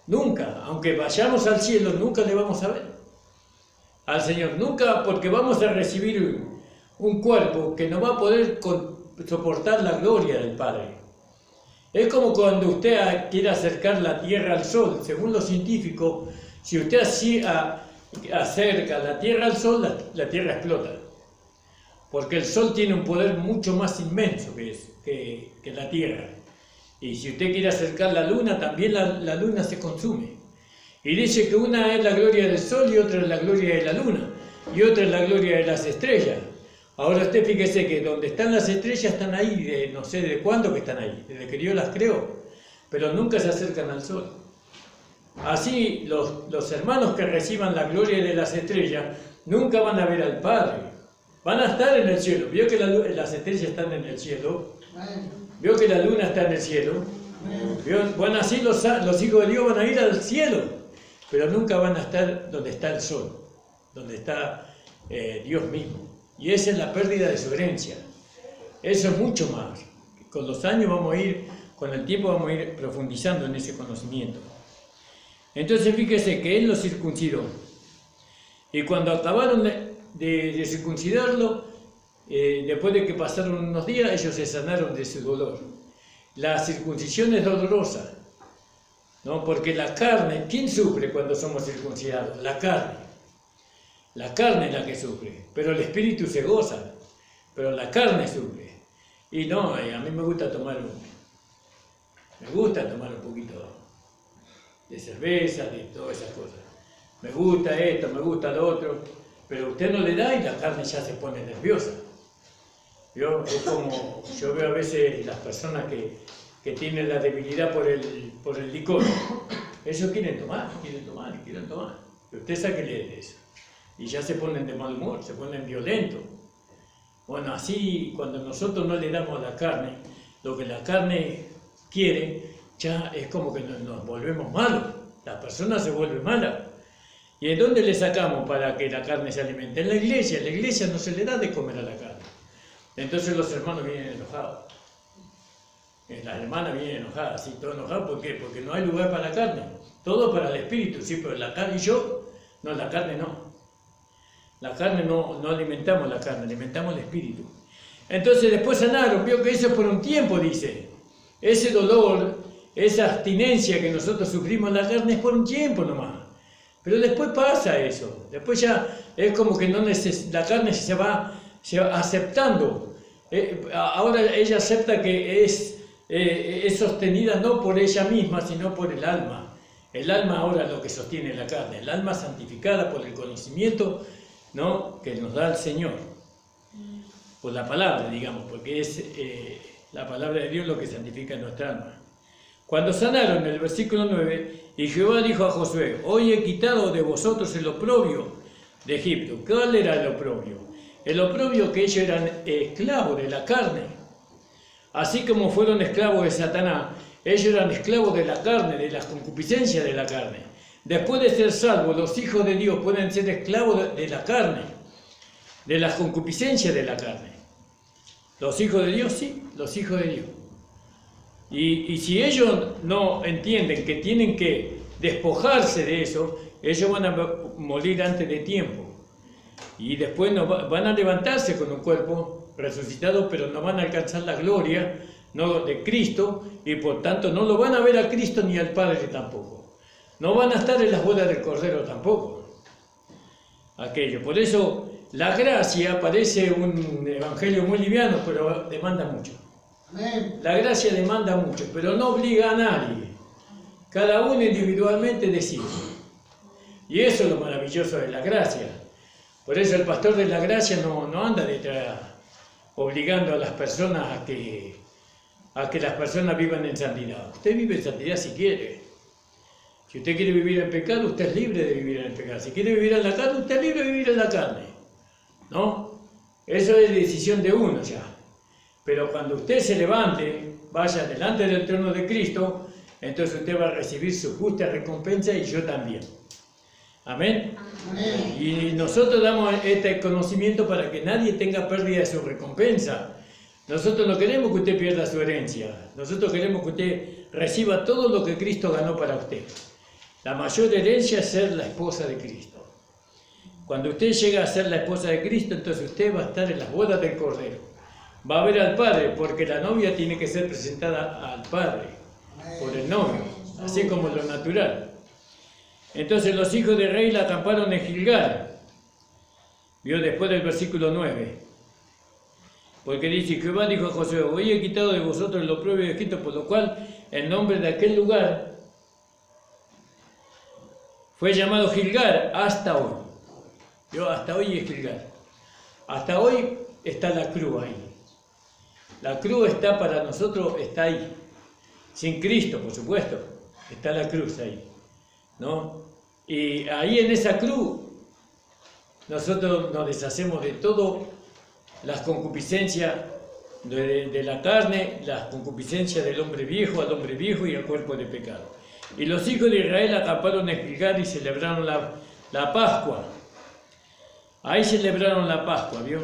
Nunca. Aunque vayamos al cielo, nunca le vamos a ver al Señor. Nunca, porque vamos a recibir un cuerpo que no va a poder soportar la gloria del Padre. Es como cuando usted quiere acercar la Tierra al Sol. Según los científicos, si usted así acerca la Tierra al Sol, la Tierra explota. Porque el Sol tiene un poder mucho más inmenso que la Tierra. Y si usted quiere acercar la Luna, también la Luna se consume. Y dice que una es la gloria del Sol y otra es la gloria de la Luna. Y otra es la gloria de las estrellas. Ahora usted fíjese que donde están las estrellas están ahí, no sé de cuándo que están ahí, desde que Dios las creó. Pero nunca se acercan al Sol. Así los hermanos que reciban la gloria de las estrellas nunca van a ver al Padre. Van a estar en el cielo. Vio que las estrellas están en el cielo. Vio que la luna está en el cielo. ¿Vio? Bueno, así los hijos de Dios van a ir al cielo, pero nunca van a estar donde está el sol, donde está Dios mismo. Y esa es la pérdida de su herencia. Eso es mucho más. Con los años vamos a ir, con el tiempo vamos a ir profundizando en ese conocimiento. Entonces fíjese que él lo circuncidó. Y cuando acabaron de circuncidarlo, después de que pasaron unos días, ellos se sanaron de su dolor. La circuncisión es dolorosa, ¿no? Porque la carne, ¿quién sufre cuando somos circuncidados? La carne. La carne es la que sufre, pero el espíritu se goza, pero la carne sufre. Y no, a mí me gusta tomar un poquito de cerveza, de todas esas cosas. Me gusta esto, me gusta lo otro, pero usted no le da y la carne ya se pone nerviosa. Es como, yo veo a veces las personas que tienen la debilidad por el licor. Ellos quieren tomar. Y usted sáquele de eso. Y ya se ponen de mal humor, se ponen violentos. Bueno, así cuando nosotros no le damos a la carne lo que la carne quiere, ya es como que nos volvemos malos. La persona se vuelve mala. ¿Y en dónde le sacamos para que la carne se alimente? En la iglesia no se le da de comer a la carne. Entonces los hermanos vienen enojados. Las hermanas vienen enojadas, sí, todo enojado. ¿Por qué? Porque no hay lugar para la carne. Todo para el espíritu, sí, pero la carne y yo, no, la carne no. La carne no alimentamos la carne, alimentamos el espíritu. Entonces después sanaron, vio que eso es por un tiempo, dice. Ese dolor, esa abstinencia que nosotros sufrimos en la carne es por un tiempo nomás. Pero después pasa eso. Después ya es como que la carne se va aceptando. Ahora ella acepta que es sostenida no por ella misma, sino por el alma. El alma ahora es lo que sostiene la carne. El alma santificada por el conocimiento, ¿no?, que nos da el Señor. Por la palabra, digamos, porque es la palabra de Dios lo que santifica nuestra alma. Cuando sanaron, en el versículo 9, y Jehová dijo a Josué: hoy he quitado de vosotros el oprobio de Egipto. ¿Cuál era el oprobio? El oprobio que ellos eran esclavos de la carne. Así como fueron esclavos de Satanás, ellos eran esclavos de la carne, de las concupiscencias de la carne. Después de ser salvos, los hijos de Dios pueden ser esclavos de la carne, de las concupiscencias de la carne. Los hijos de Dios, sí, los hijos de Dios. Y si ellos no entienden que tienen que despojarse de eso, ellos van a morir antes de tiempo. Y después van a levantarse con un cuerpo resucitado, pero no van a alcanzar la gloria, no, de Cristo, y por tanto no lo van a ver a Cristo ni al Padre tampoco. No van a estar en las bodas del Cordero tampoco. Aquello. Por eso la gracia parece un evangelio muy liviano, pero demanda mucho. Amén. La gracia demanda mucho, pero no obliga a nadie. Cada uno individualmente decide. Y eso es lo maravilloso de la gracia. Por eso el pastor de la gracia no anda detrás obligando a las personas a que las personas vivan en santidad. Usted vive en santidad si quiere. Si usted quiere vivir en pecado, usted es libre de vivir en el pecado. Si quiere vivir en la carne, usted es libre de vivir en la carne. ¿No? Eso es decisión de uno ya. Pero cuando usted se levante, vaya delante del trono de Cristo, entonces usted va a recibir su justa recompensa y yo también. Amén. Amén. Y nosotros damos este conocimiento para que nadie tenga pérdida de su recompensa. Nosotros no queremos que usted pierda su herencia. Nosotros queremos que usted reciba todo lo que Cristo ganó para usted. La mayor herencia es ser la esposa de Cristo. Cuando usted llega a ser la esposa de Cristo, entonces usted va a estar en las bodas del Cordero. Va a ver al Padre, porque la novia tiene que ser presentada al Padre por el novio, así como lo natural. Entonces los hijos de Rey la acamparon en Gilgal. Vio después del versículo 9. Porque dice: Jehová dijo a Josué: hoy he quitado de vosotros el oprobio de Egipto, por lo cual el nombre de aquel lugar fue llamado Gilgal hasta hoy. Vio, hasta hoy es Gilgal. Hasta hoy está la cruz ahí. La cruz está para nosotros, está ahí. Sin Cristo, por supuesto, está la cruz ahí, ¿no? Y ahí en esa cruz nosotros nos deshacemos de todas las concupiscencias de la carne, las concupiscencias del hombre viejo al hombre viejo y al cuerpo de pecado. Y los hijos de Israel acamparon en Gilgal y celebraron la Pascua. Ahí celebraron la Pascua, ¿vio?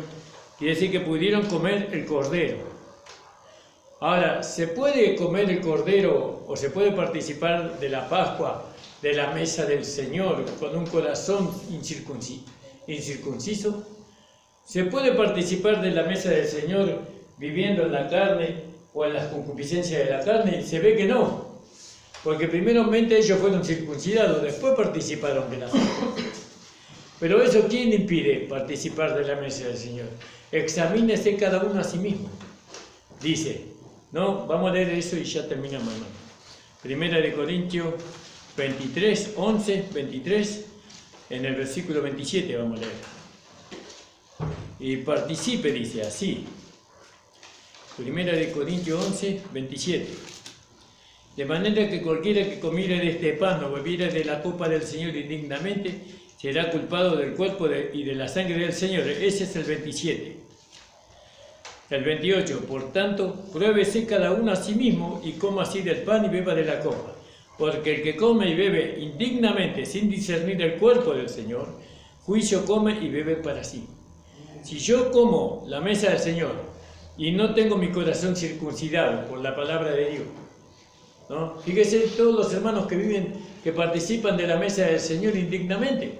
Quiere decir que pudieron comer el cordero. Ahora, ¿se puede comer el cordero o se puede participar de la Pascua, de la mesa del Señor, con un corazón incircunciso? ¿Se puede participar de la mesa del Señor viviendo en la carne o en las concupiscencias de la carne? Se ve que no, porque primeramente ellos fueron circuncidados, después participaron de la Pascua. Pero eso, ¿quién impide participar de la mesa del Señor? Examínese cada uno a sí mismo. Dice, ¿no? Vamos a leer eso y ya terminamos, hermano. Primera de Corintios 23, 11, 23, en el versículo 27 vamos a leer. Y participe, dice así. Primera de Corintios 11, 27. De manera que cualquiera que comiere de este pan o bebiere de la copa del Señor indignamente, será culpado del cuerpo y de la sangre del Señor. Ese es el 27. El 28. Por tanto, pruébese cada uno a sí mismo y coma así del pan y beba de la copa. Porque el que come y bebe indignamente sin discernir el cuerpo del Señor, juicio come y bebe para sí. Si yo como la mesa del Señor y no tengo mi corazón circuncidado por la palabra de Dios, ¿no? Fíjese todos los hermanos que participan de la mesa del Señor indignamente.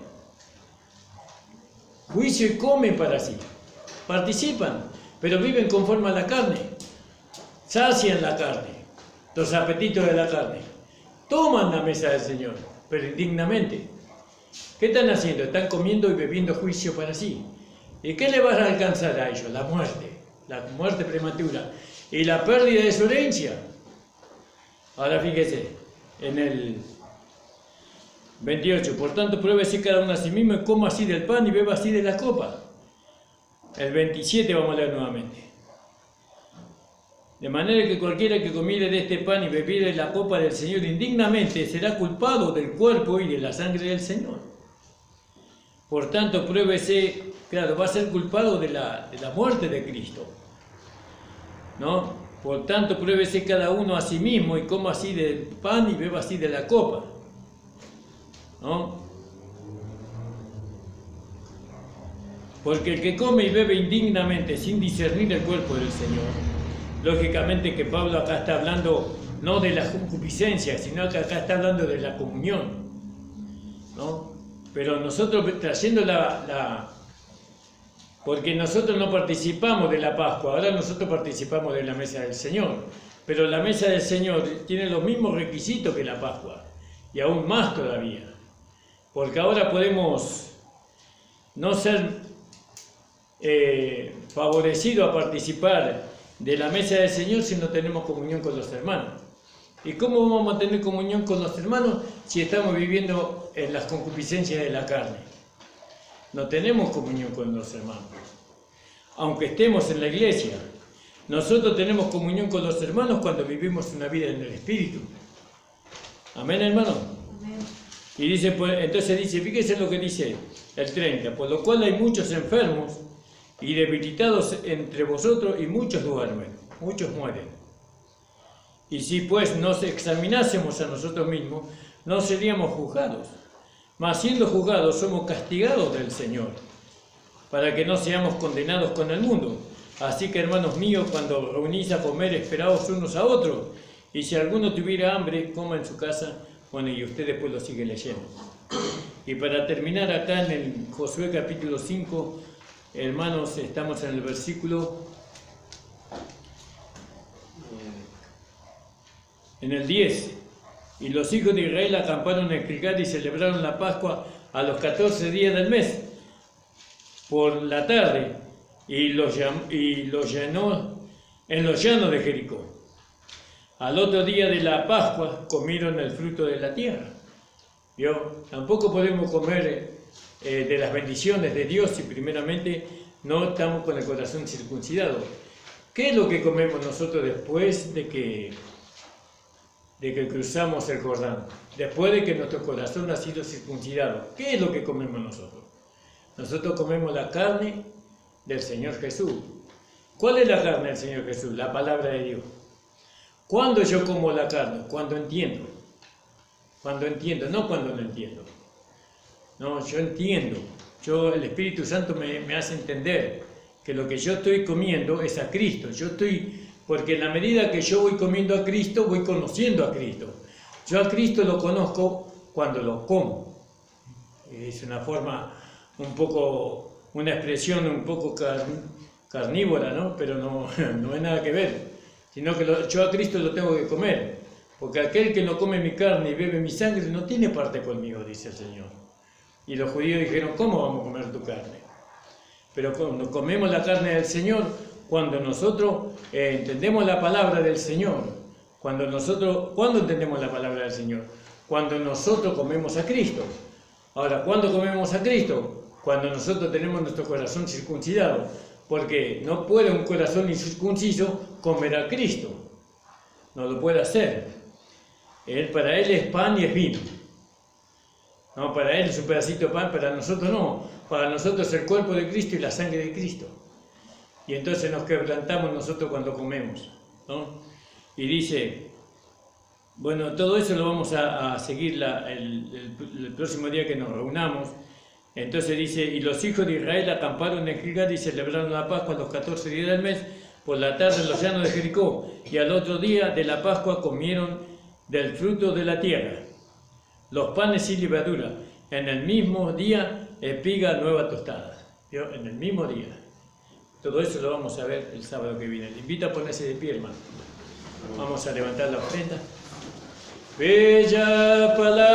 Juicio y comen para sí. Participan, pero viven conforme a la carne. Sacian la carne, los apetitos de la carne. Toman la mesa del Señor, pero indignamente. ¿Qué están haciendo? Están comiendo y bebiendo juicio para sí. ¿Y qué le van a alcanzar a ellos? La muerte prematura y la pérdida de su herencia. Ahora fíjese, en el 28, por tanto pruébese cada uno a sí mismo y coma así del pan y beba así de la copa. El 27 vamos a leer nuevamente. De manera que cualquiera que comiere de este pan y bebiere de la copa del Señor indignamente será culpado del cuerpo y de la sangre del Señor. Por tanto, pruébese, claro, va a ser culpado de la muerte de Cristo, ¿no? Por tanto, pruébese cada uno a sí mismo y coma así del pan y beba así de la copa, ¿no? Porque el que come y bebe indignamente sin discernir el cuerpo del Señor, lógicamente que Pablo acá está hablando no de la concupiscencia, sino que acá está hablando de la comunión, ¿no? Pero nosotros trayendo porque nosotros no participamos de la Pascua, ahora nosotros participamos de la mesa del Señor, pero la mesa del Señor tiene los mismos requisitos que la Pascua, y aún más todavía, porque ahora podemos no ser favorecidos a participar de la mesa del Señor si no tenemos comunión con los hermanos. ¿Y cómo vamos a tener comunión con los hermanos si estamos viviendo en las concupiscencias de la carne? No tenemos comunión con los hermanos. Aunque estemos en la iglesia, nosotros tenemos comunión con los hermanos cuando vivimos una vida en el Espíritu. Amén, hermano. Amén. Y dice, pues, entonces dice, fíjese lo que dice el 30, por lo cual hay muchos enfermos y debilitados entre vosotros y muchos duermen, muchos mueren. Y si pues nos examinásemos a nosotros mismos, no seríamos juzgados. Mas siendo juzgados, somos castigados del Señor, para que no seamos condenados con el mundo. Así que, hermanos míos, cuando reunís a comer, esperaos unos a otros. Y si alguno tuviera hambre, coma en su casa. Bueno, y usted después lo sigue leyendo. Y para terminar acá en el Josué capítulo 5, hermanos, estamos en el versículo en el 10. Y los hijos de Israel acamparon en Gilgal y celebraron la Pascua a los 14 días del mes, por la tarde, y los llenó en los llanos de Jericó. Al otro día de la Pascua comieron el fruto de la tierra. ¿Vio? Tampoco podemos comer de las bendiciones de Dios si primeramente no estamos con el corazón circuncidado. ¿Qué es lo que comemos nosotros después de que cruzamos el Jordán? Después de que nuestro corazón ha sido circuncidado, ¿qué es lo que comemos nosotros? Nosotros comemos la carne del Señor Jesús ¿Cuál es la carne del Señor Jesús? La palabra de Dios. ¿Cuándo yo como la carne? Cuando entiendo. Cuando entiendo, no cuando no entiendo. No, yo entiendo. El Espíritu Santo me hace entender que lo que yo estoy comiendo es a Cristo. Porque en la medida que yo voy comiendo a Cristo, voy conociendo a Cristo. Yo a Cristo lo conozco cuando lo como. Es una forma una expresión un poco carnívora, ¿no? Pero no hay nada que ver. Sino que yo a Cristo lo tengo que comer. Porque aquel que no come mi carne y bebe mi sangre no tiene parte conmigo, dice el Señor. Y los judíos dijeron, ¿cómo vamos a comer tu carne? Pero cuando comemos la carne del Señor, cuando nosotros entendemos la palabra del Señor, ¿cuándo entendemos la palabra del Señor? Cuando nosotros comemos a Cristo. Ahora, ¿cuándo comemos a Cristo? Cuando nosotros tenemos nuestro corazón circuncidado. Porque no puede un corazón incircunciso comer a Cristo. No lo puede hacer. Para él es pan y es vino. No, para él es un pedacito de pan, para nosotros no. Para nosotros es el cuerpo de Cristo y la sangre de Cristo. Y entonces nos quebrantamos nosotros cuando comemos, ¿no? Y dice, bueno, todo eso lo vamos a seguir el próximo día que nos reunamos. Entonces dice, y los hijos de Israel acamparon en Gilgal y celebraron la Pascua los 14 días del mes, por la tarde en los llanos de Jericó, y al otro día de la Pascua comieron del fruto de la tierra, los panes sin levadura, en el mismo día espiga nueva tostada. ¿Vio? En el mismo día. Todo eso lo vamos a ver el sábado que viene. Le invito a ponerse de pie, hermano. Vamos a levantar la ofrenda. Bella palabra.